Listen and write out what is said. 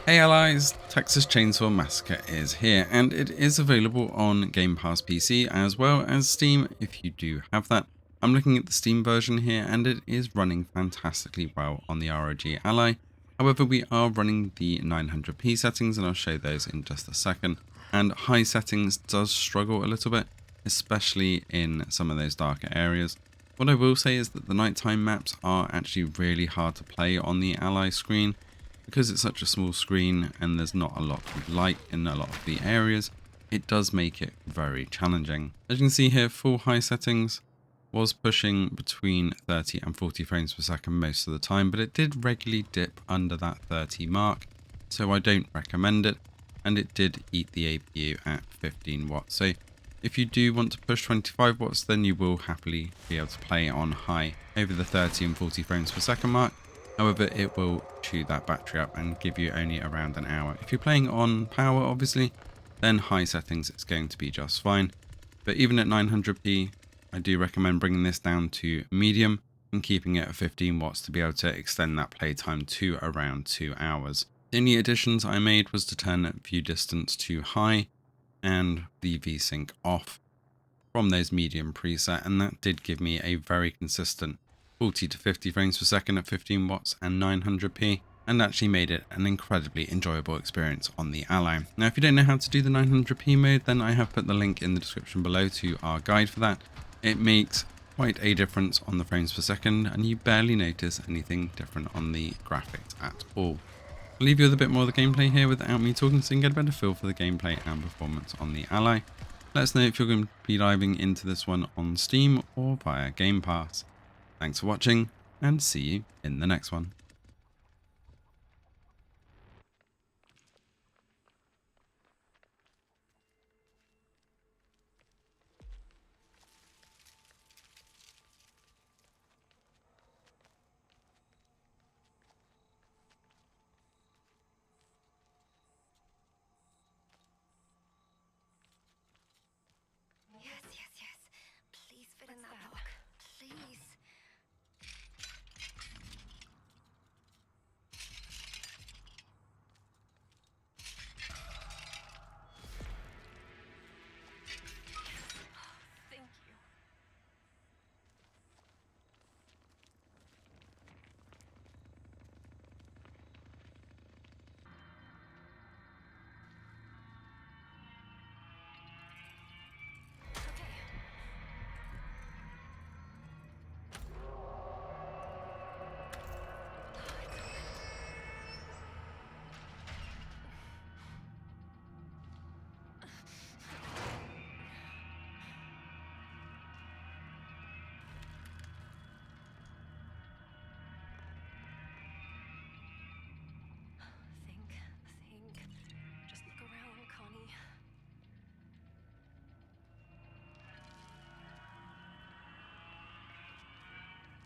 Hey allies, Texas Chainsaw Massacre is here and it is available on Game Pass PC as well as Steam if you do have that. I'm looking at the Steam version here and it is running fantastically well on the ROG Ally. However, we are running the 900p settings and I'll show those in just a second. And high settings does struggle a little bit, especially in some of those darker areas. What I will say is that the nighttime maps are actually really hard to play on the Ally screen. Because it's such a small screen and there's not a lot of light in a lot of the areas, it does make it very challenging. As you can see here, full high settings was pushing between 30 and 40 frames per second most of the time, but it did regularly dip under that 30 mark, so I don't recommend it, and it did eat the APU at 15 watts. So if you do want to push 25 watts, then you will happily be able to play on high over the 30 and 40 frames per second mark. However, it will chew that battery up and give you only around an hour. If you're playing on power, obviously, then high settings, it's going to be just fine. But even at 900p, I do recommend bringing this down to medium and keeping it at 15 watts to be able to extend that playtime to around 2 hours. The only additions I made was to turn view distance to high and the VSync off from those medium preset, and that did give me a very consistent 40 to 50 frames per second at 15 watts and 900p, and actually made it an incredibly enjoyable experience on the Ally. Now, if you don't know how to do the 900p mode, then I have put the link in the description below to our guide for that. It makes quite a difference on the frames per second, and you barely notice anything different on the graphics at all. I'll leave you with a bit more of the gameplay here without me talking, so you can get a better feel for the gameplay and performance on the Ally. Let us know if you're going to be diving into this one on Steam or via Game Pass. Thanks for watching, and see you in the next one.